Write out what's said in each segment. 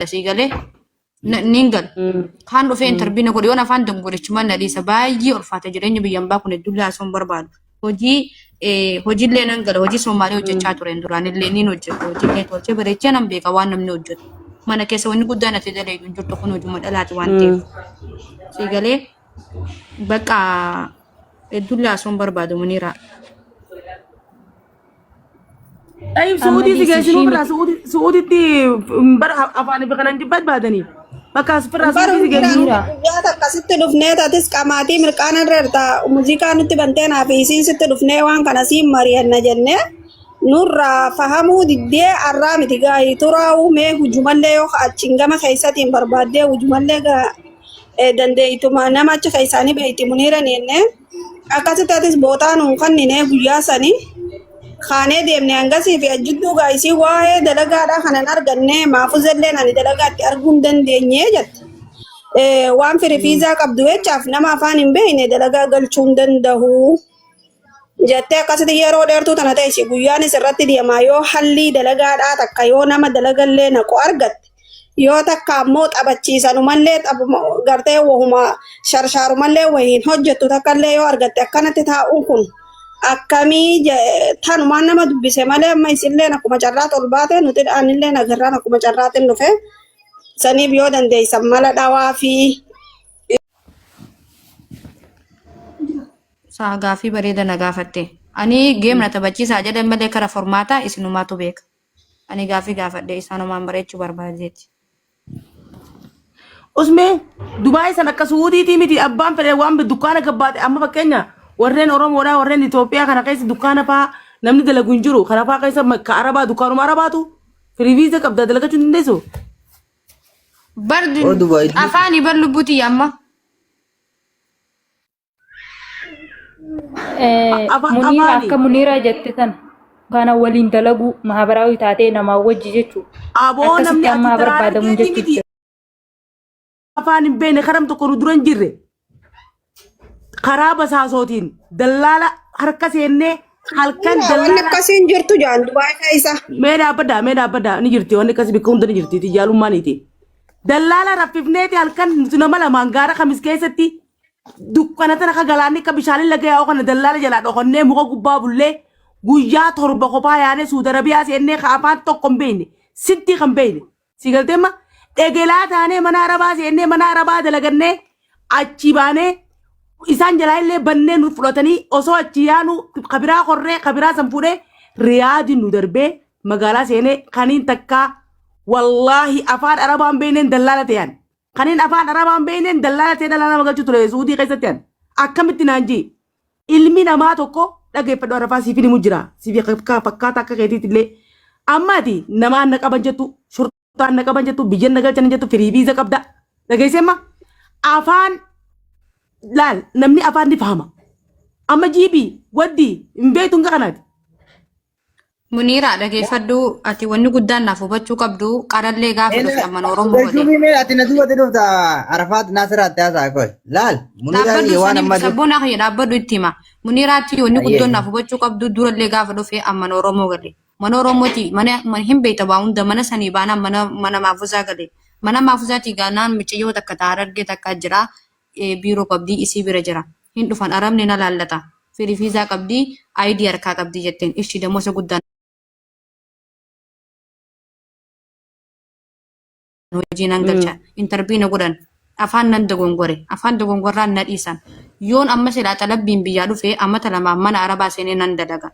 سيقالي نينجل كان له فين تربينا قولي وانا فان دنقولي كمان ليس بايجي أرفات جريني بيانباكو ندولي عصون برباد هجي هجي اللي ننقل هجي سومالي وجه چاتورين دوران اللي نين وجه هجي كيت وجه بريتشا نم بيقا وانا من وجه mana keessa wanni guddaan ati dalee jirtu kun hojuma dhalaati waan ta'eef si galee bakka hedduun laasuun barbaadu Muniira. أيوة سعودي سجاسين ولا سعودي دي برا أفاني بخنا نجيب بدني ما كاس برا سعودي سجاسين يا تكاسيت لفنة تاتس كاماتي مركانا ررتا موسيقى نتي بنتنا في سين ست لفنة وان كنا سيم مريان نجنة نور فهموا دي الرامي تجاي تراو مه هجومال له أتشينغما خيساتين بربادة هجومال له دندة إتما نما خيساني بيتي Muniira نينه أكاسيت تاتس بوتان وكان نينه بياساني खाने देवने अंगसी पे जुद्दू गाइसी हुआ है दलगाड़ा खाना नर गन्ने माफूज़ ले नानी दलगाड़ अर्गुंदन देंगे जत वाम फिर पिज़्ज़ा कब दुए चाफ ना माफान इम्बे इन्हें दलगा गल चुंदन दहू जत्ते कसते ये रोडर तो तना तेज़ी गुया ने सरती दिया मायो हल्ली दलगाड़ा तक कायो नाम दलगल ले न को अर्गत यो तक कामोत अब अच्छी सनुमन ले अब करते वो हुमा शरशारुमन ले वही हज़्ज़त तो तक कर ले यो अर्गत कनते था उकुन Akami tan mana mah bisa malah maisille nak kumacarat olbate nutin anille nak geran nak kumacaratin nufe sani bio dan dei samala dawafi Gaaffii bareeda na gaafatte. Ani geemna taphachiisaa jedhan malee kara formaata isinumaatu beeka. Ani gaaffii gaafadhe isaanumaan bareechuu barbaadeeti. उसमें दुबई से नक्का सऊदी थी मिटी अब्बान पर वाम पे दुकान के बाद अम्मा बकेन्या warreen Oromoodhaa warreen Itoophiyaa kana keessa dukkaana faa namni dalagu hin jiru kana faa keessa ka arabaa dukkaanuma arabaatu firiiviisa qabda dalagachuu hin dandeessu. Bardi afaanii bar lubbuuti amma. Muniira akka Muniira jette tan kana waliin dalagu mahabaraawii taatee namaa wajji jechuudha. Aboo namni amma barbaadamu jechuudha. Afaan hin beekne karam tokko nu dura hin jirre. Karaba saasotiin dallala harka seennee halkan dallala kasin jirtu jaan Dubai kaisa meeda bada ni jirti wanni kasi bikka hunda ni jirti tijaalummaan iti dallala raffifneeti halkan nama lamaan gaara kamis keessatti dukkana tana ka galaanni ka bishaanii laga yaa'u kana dallala jalaa dhokonnee muka gubbaa bullee guyyaa torba kophaa yaane Suudi Arabiyaa seennee ka afaan tokko hin beekne sitti kan beekne si galteemma egelaa taanee mana arabaa seennee mana arabaa dalagannee achi baanee isaan jalaalee banneen fudhatanii osoo achi yaanu kabiraa qorree kabiraa sanfuudhee riyaadi nu darbee magaalaa seenee kaniin takkaa wallaahi afaan arabaan beekneen dallaala ta'an kaniin afaan arabaan beekneen dallaala ta'e dhala nama galchu ture Suudii keessatti an akkamitti naan jee ilmi namaa tokko dhageeffadhu arafaa siif himu jira siif fakkaata akka keetiitti illee ammaati namaan na qaban jettu shurtaan na qaban jettu biyyan na galchan jettu firii viiza qabda dhageesseemma afaan laal namni afaan ni fahama amma jiibii waddi hin beektuun kanaati. Muniira dhageeffadhu ati wanni guddaan naaf hubachuu qabdu qarallee gaafa dhufe amma Oromoo godhe. Ati ati na duba dhufta Arafaat Naasiraatti haasaa koy laal Muniira waan amma sabboon akka dhaabbadhu itti hima Muniiraatti wanni guddoon naaf hubachuu qabdu durallee gaafa dhufe amma Oromoo godhe mana Oromooti mana hin beekta baa hunda mana sanii baanaan mana maafusaa godhe mana maafusaati gaanaan micciyoo takka taara argee takka jira. Biiroo qabdii isii bira jira hin dhufan arabni na laallata firii fiizaa qabdii ID harkaa qabdii jetteen ishii damoosa guddaan hojii nan galcha intarbii na godhan afaan nan dogongore afaan dogongorraan na dhiisan yoon amma silaa xalabbiin biyyaa dhufe amma talamaan mana arabaa seenee nan dalaga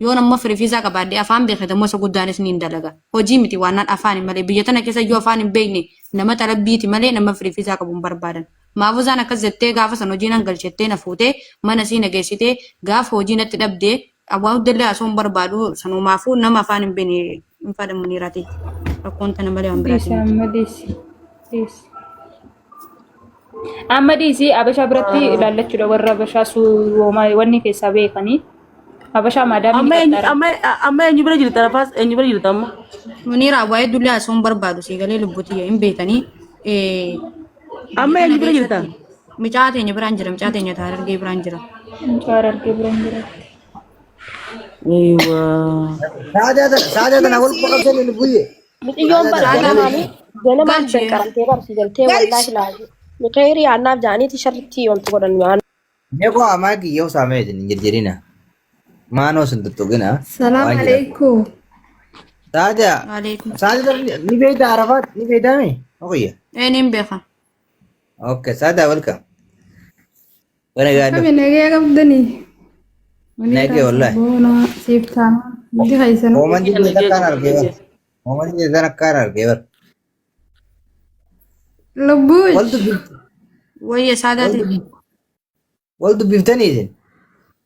yoon amma firii fiizaa qabaadde afaan beekne damoosa guddaanis ni dalaga hojii miti waan nan afaan malee biyya tana keessa yoo afaan hin beekne nama xalabbiiti malee nama firii fiizaa qabuun barbaadan. Maafuzaan akkas jettee gaafa san hojii nan galchettee na fuutee mana sii nageessitee gaafa hojii natti dhabdee awwaa huddellee asuun barbaadu sanumaafuu nama afaan hin beekne hin fadhan Muniiraati. Rakkoon tana malee waan biraati. Amma dhiisii Abashaa biratti ilaallachuudha warra Abashaa suuroomaa wanni keessaa beekanii Abashaa maadaamni amma eenyu bira jirta rafaas eenyu bira jirta amma Muniira waa'ee dullee asuun barbaadu sii galee lubbutii hin beekanii amma eenyu bira jirta Micaa teenya biraan jira micaa teenya taarargee biraan jira. Taarargee biraan jira. Saada na wal qabsan ni buye. Miciyyoon bara Gana maal Galchee. danqaramtee barsi galtee wallaahi laafi. Miqeerii annaaf jaaniiti sharritti wanti godhan waan. Neko amaki yo same din jirjirina. Mano sun tutugina. Salam alaikum. Saja. Waalaikum. Saja ni beda Arafat ni beda mi. Oke. Eenyuun beeka? Oke, Saja welcome. Wana gado. Kami nagee qabdanii. Nagee wallahi. Boona siiftaan. Hundi haysan. Moman di kan argeber. Moman di kan argeber. Lubbuush. Wayya saadaati. Waldu biftani din.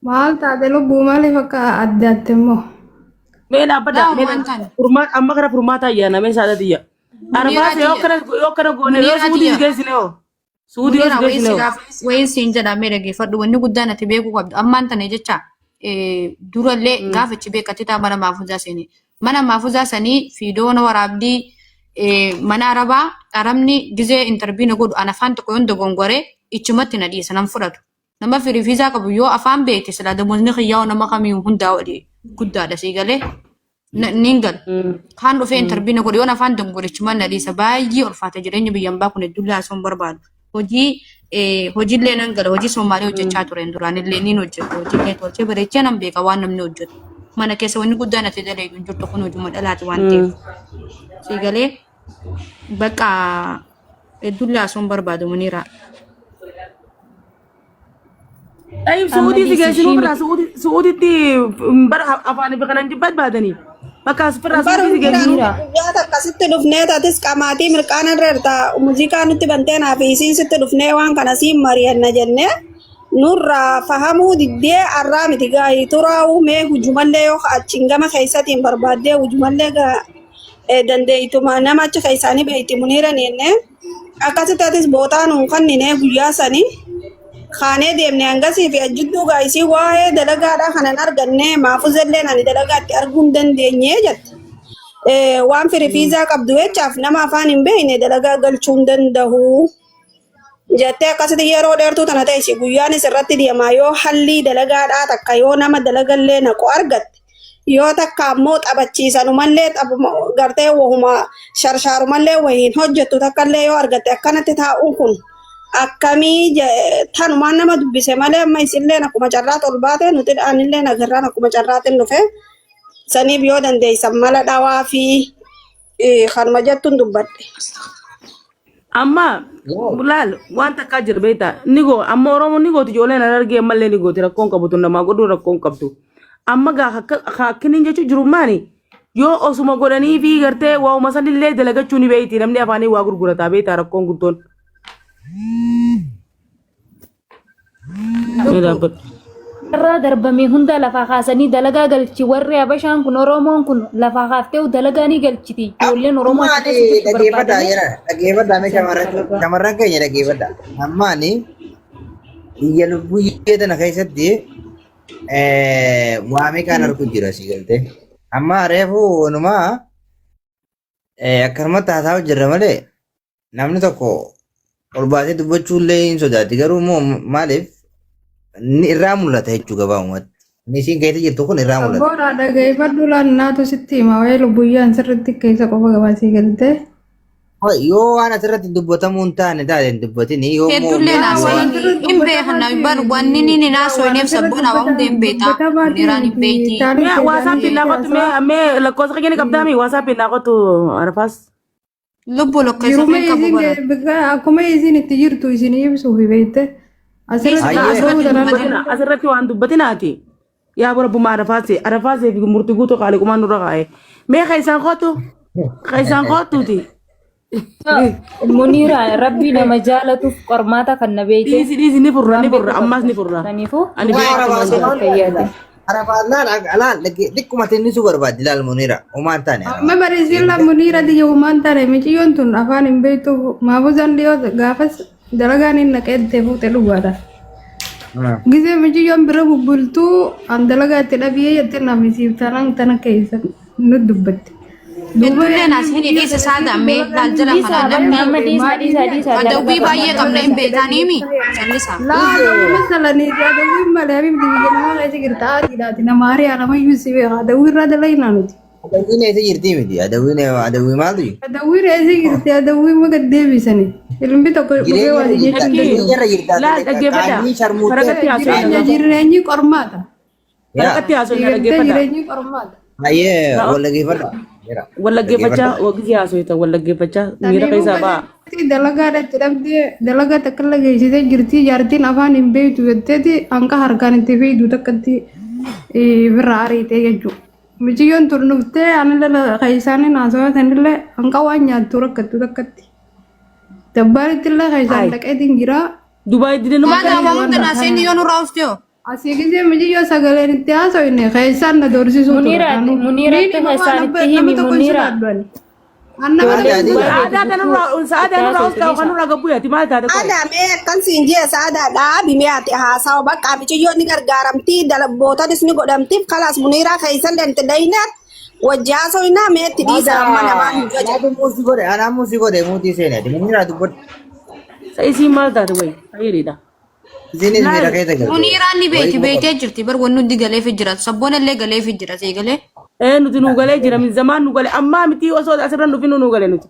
Maal taate lubbuu maaliif akka addaatti immoo? Mena bada Daa mena waan kana. furmaat amma kana furmaata ayyaana men saada diya. Arfaas yoo kana goone yoo suudii geessine yoo. Suudii Muniira geessine yoo. wayiin siin jedhamee dhaggeeffadhu wanni guddaan ati beekuu qabdu ammaan tana jecha durallee gaafichi beekatti ta'a mana maafuzaa seenii. Mana maafuzaa sanii fiidoona waraabdii mana arabaa arabni gizee intarbiina godhu an afaan tokko yoon dogongoree ichumatti na dhiisa nan fudhatu. Nama firiifisaa qabu yoo afaan beekte silaa damoonni xiyyaa'oo nama kamiyyuu hundaa wadii guddaadha sii galee niin gal. Kaan dhufee intarbiina godhu yoon afaan dogongorichuma na dhiisa baay'ee ulfaata jireenya biyyaan baa kun hedduu laasuun barbaadu. Hojiillee nan gala hojii Somaalee hojjechaa turen duraan illee niin hojjetu hojiillee tolchee bareechee nan beeka waan namni hojjetu. Mana keessa wanni guddaan ati dalagu hin jirtu kun hojuma dhalaati waan ta'eef. Sii galee bakka hedduu laasuun barbaadu Muniira. Ay suudii si geessinu fira suudiitti bara afaan ifa kanan jibbaat baatanii. Bakka as fira suudii si geessinu. Guyyaa akkasitti dhufnee tatis qamaatii mirqaan irra irta muuziqaa nutti bantee naaf isiisitti dhufnee waan kana siin mari'anna jennee nurraa fahamuu diddee arraa miti gaa'ii turaa'uu mee hujumallee yoo achiin gama keessatiin barbaaddee hujumallee dandeeytuma nama achi keessaanii beeyti Muniiran jennee akkasitti atis bootaa nuun kannine guyyaa sanii kaanee deemne hangasii fi ajjidduu gaa'isii waa'ee dalagaadhaa kanan arganne maafuzalleen ani dalagaatti arguu hin dandeenye jette. Waan firifiizaa qabdu jechaaf nama afaan hin beekne dalagaa galchuu hin danda'u. Jettee akkasitti yeroo dheertuu tana ta'e guyyaanis irratti deemaa yoo hallii dalagaadhaa takka yoo nama dalagallee naqu argatte yoo takka ammoo taphachiisanumallee gartee wahuma sharshaarumallee wahiin hojjettu takkallee yoo argatte akkanatti taa'uun kun akkamii tanumaan nama dubbise malee amma isillee akkuma carraa ol baate nuti dhaanillee nagarraan akkuma carraatiin dhufe saniif yoo dandeessan mala dhawaa fi kanuma jettuun dubbadhe. Amma laal waan takkaa jira beektaa nigoo amma oromoo nigooti ijoolleen an argee mallee nigooti rakkoon qabatu namaa godhuu rakkoon qabdu. Amma gaa akkiniin jechuun jiru maani yoo osuma godhanii fi gartee waa'uma sanillee dalagachuu ni beeyti namni afaanii waa gurgurataa beektaa rakkoon guddoon. Irraa darbamee hunda lafaa kaasanii dalagaa galchi warri Habashaan kun Oromoon kun lafaa kaaftee dalagaa ni galchiti. Ijoolleen Oromoo Dhaggeeffadhaa jira. Dhaggeeffadhaa mee shamarran keenya dhaggeeffadhaa. Ammaani biyya lubbuu iyyee tana keessatti waamee kan argu jira si galtee. Amma reefu wanumaa akkanumatti haasa'aa jirra malee namni tokko ol baasee dubbachuu illee hin sodaatti garuu immoo maaliif ni irraa mul'ata jechuu gabaabumatti. Inni isiin keessa jirtu kun irraa mul'ata. Boona dhaggeeffadhu laannaatu sitti hima waa'ee lubbuyyaan sirriitti keessa qofa gabaasii galtee. Yoo waan asirratti dubbatamu hin taane taate hin dubbatin yoo Heddullee naasoo hin beekan bar wanni ni naasoo hin ibsa bu'uuna waan hundee hin beektaa Muniiraan hin beekti. Waasaappi naaqotu mee lakkoofsa keenya qabdaami waasaappi naaqotu arfaas. Lubbuu lokkeessa Jiruma fi qabu bara. akkuma isin itti jirtu isin ibsuuf beekte. Asirratti waan dubbatinaati. Yaa bara bumaa arafaasee fi murtii guutuu qaalee qumaan nurra kaa'e. Mee kaisaan kootu kaisaan kootuuti. Muniira rabbii nama jaalatuuf qormaata kan na beekte. Dhiisi ni furra ammas ni furra. Kanaafuu Ani beekaa. Arafaadhaan alaan dhikkuma tinnisuu barbaaddi ilaal Muniira homaan taane. Amma barreessuu la Muniira diya uumaan taane miciyyoon tun afaan hin beektu maafuzan dhiyoo gaafas dalagaan hin naqeettee fuute dhugaadha. Gisee miciyyoon bira bubbultuu an dalagaa itti dhabiyee jettee namisiif tanan tana keessa nu dubbatti. Heddullee naasoo hin dhiisa saadaamee laal jala kana namni adawwii baay'ee qabna hin beekaniimi callisaa. Laa masalanii adawwiin malee abibdi biyya namaa keessa jirta aadiidhaati nama hariyaa nama iyyuu si beeka adawwii irraa dalaginaa nuti. Adawwiin eessa jirti miti? Adawwii maaltu jiru? Adawwii reesii jirti adawwii maka deebisanii. Ilmi tokko dhugee waa jechuun Jireenyarra jirta. Laa dhaggeeffadha. Qaanii sharmuutee. Farakatti haasofna. jireenyi qormaata. Farakatti haasofna Gartee dhaggeeffadha. jireenyi qormaata. Hayyee wallaggeeffadha. Jira. Wallaggeeffachaa waqtii haasofta wallaggeeffachaa miira keessaa ba'a. Dalagaadhaatti dhabdee dalagaa takka lageessitee jirti jaartiin afaan hin beektu jetteeti hanqa harkaan itti feetu takkatti birraa ariitee jechuudha. Miciyyoon turnuftee anillee keessaan haasawaa sanillee hanqa waan nyaattu rakkattu takkatti. Dabbaaritti illee keessaan dhaqeetiin jira. Dubaay didee nama Maada waan kana seen yoo nurraa ustee Asii gisee mijiyyoo sagaleen itti haasawinne keessaan na doorsisuu Muniiraatti keessaan itti himi Muniira. Sa'aadaa kanarraa osoo kanarraa gabbuyaati maal taate qoy. Adamee kan siin jee saadaadhaa bimee ati haasawa bakka miciyyoon ni gargaaramti dalabbootanis ni godhamtiif kalaas muniiraa keessan lente dayinaat wajji haasawinaa meetti dhiisa amma namaan hin jaja. Anaan muusii godhe muutii seeneeti. Muniiraa dubbadhu. Sa'isiin maal taate qoy fayyadidha. Isiinis miira keessa galti. Muniiraan ni beekti beektee jirti bar wanni hundi galeef jira sabboon illee galeef jira see galee. Nuti nu galee jira min zamaan nu galee ammaa miti osoo asirra nufi nu galee nuti.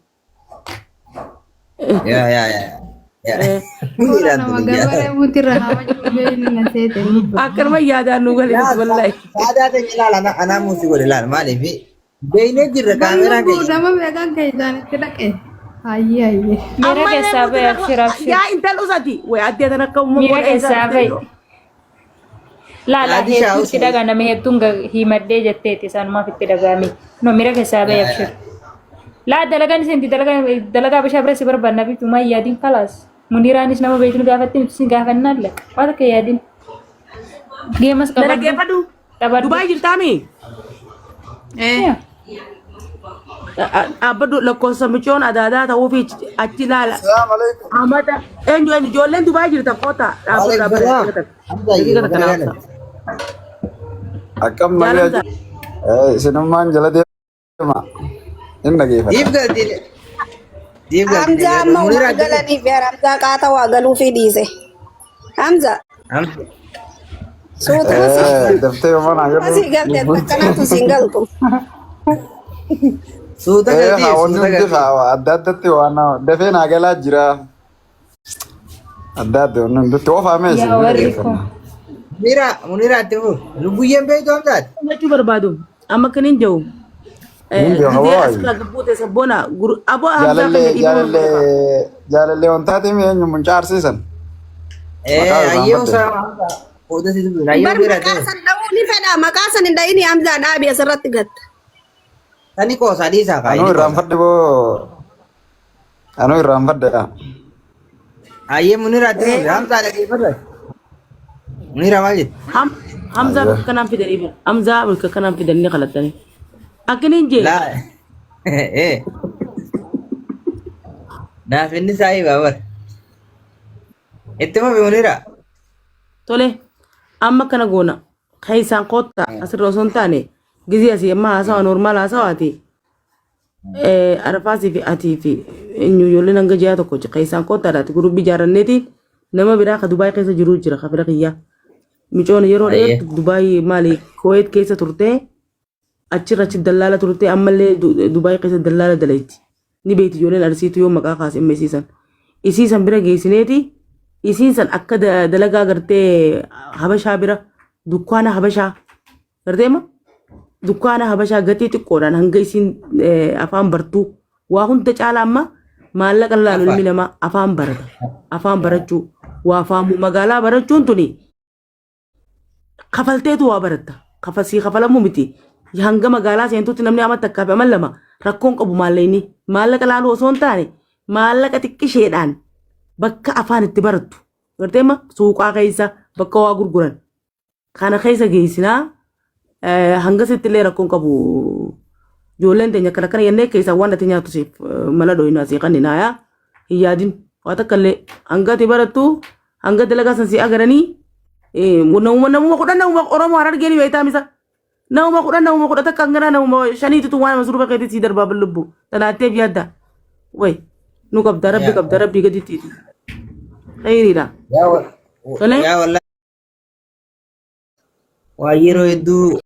Muniiraan nama tuni gabaree mutirra nama jibbee na seetanii. Akkanuma yaadaan nu galee nuti wallahi. Saadaa ta'e ilaala anaan muusii godhe ilaala maaliif beeynee jirra kaameraa keessa. Nama beekan keessaan itti dhaqe. Ayyee ayyee. Miira keessaa bahe abshir abshir. Yaa intal usati way addee tan akka Miira keessaa bahe. Laala hedduutti itti dhagaaname hedduun himadhee jetteeti isaanumaaf itti dhagaame. No miira keessaa bahe abshir. Laa dalagaan isin dalagaa bishaa bira si barbaanna bitu maa yaadiin kalaas. Muniiraanis nama beeknu gaafatti nuti si gaafannaalle. Waan akka yaadiin. Geemas qabadhu. Dhaggeeffadhu. Qabadhu. Dubaay jirtaami. Abbaddu lakkoofsa micoon adaadaa ta'uu fi achi ilaala. Amata eenyu ijoolleen Dubaay jirtan qoota dhaabbata. Akkam malee isinummaan jala deema hin dhageeffata. Diif galti. Hamza amma waa galaniif yaa Hamza qaata waa galuu fi dhiise. Hamza. Suutu Daftee mana asii galtee akkanaatu siin galtu. Suuta galti. Hawaasni hundi fa'aa adda addatti waan dafee naa galaa jira. Adda adda waan hundi oofame isin Yaa warri koo. Muniiraa itti fufu. Lubbuyyeen beektu hamsaati. Jechuu barbaadu amma kan hin jiru. Gabbuute sabboona aboo hamsaa kan jedhimu. Jaalallee wantaati eenyu muncaarsiisan. Ayyee osaa fuudhee si dubbisu. Ayyee Bar beeraa maqaa san dha'uu ni fedha maqaa san hin dha'ini Hamza dhaabii asirratti gatta. Tani koosaa dhiisaa Anuu kaayee. irraanfadde boo anuu irraanfadde. Ayyee Muniiraa itti fufu. Hamsaa dhaggeeffadha. Muniiraa maal jettu? Hamzaa bakka kanaan fidanii Hamzaa bakka kanaan fidanii qalattanii. Akkaniin jee. Laa. Naaf inni saayii baabara. Itti fufi Muniiraa. Tole amma kana goona keessaan qotta asirra osoo hin taane gizii asii amma haasawa normaal haasawaati. Arfaasii fi atii fi ijoolleen hanga ji'a tokko keessaan qottaadhaati gurubbii ijaarranneeti nama biraa ka Dubaay keessa jiru jira ka fira kiyyaa. Micoon yeroo dheeraa Dubaay maali Kuwait keessa turtee achirra achi dallaala turtee ammallee Dubaay keessa dallaala dalayti. Ni beekti ijoolleen arsiitu yoo maqaa kaase immeessiisan. Isiisan bira geessineeti isiisan akka dalagaa gartee habashaa bira dukkaana habashaa gartee ma dukkaana habashaa gatii xiqqoodhaan hanga isiin afaan bartuu waa hunda caala amma maallaqa laalu ilmi namaa afaan barata afaan barachuu waa faamu magaalaa barachuun tuni kafalteetu waa baratta kafasii kafalamu miti hanga magaalaa seentuutti namni amma takkaaf amma lama rakkoon qabu maalleeni maallaqa laalu osoo hin taane maallaqa xiqqisheedhaan bakka afaan itti barattu garteema suuqaa keessa bakka waa gurguran kana keessa geessinaa hanga sitti illee rakkoon qabu ijoolleen teenya akkana kana jennee keessaa waan ati nyaatu siif mala dhoyinaa si qanninaaya hin yaadin waa takka illee hanga ati barattu hanga dalagaa san si agaranii namuma kudhan namuma oromoo harargeeni beektaa misa namuma kudha takka hangana namuma shaniititu waan masurufa keetii si darbaa lubbu tanaatteef yaadda way nu qabda rabbi gaditti khayriidha. Yaa wallah. Waa yeroo hedduu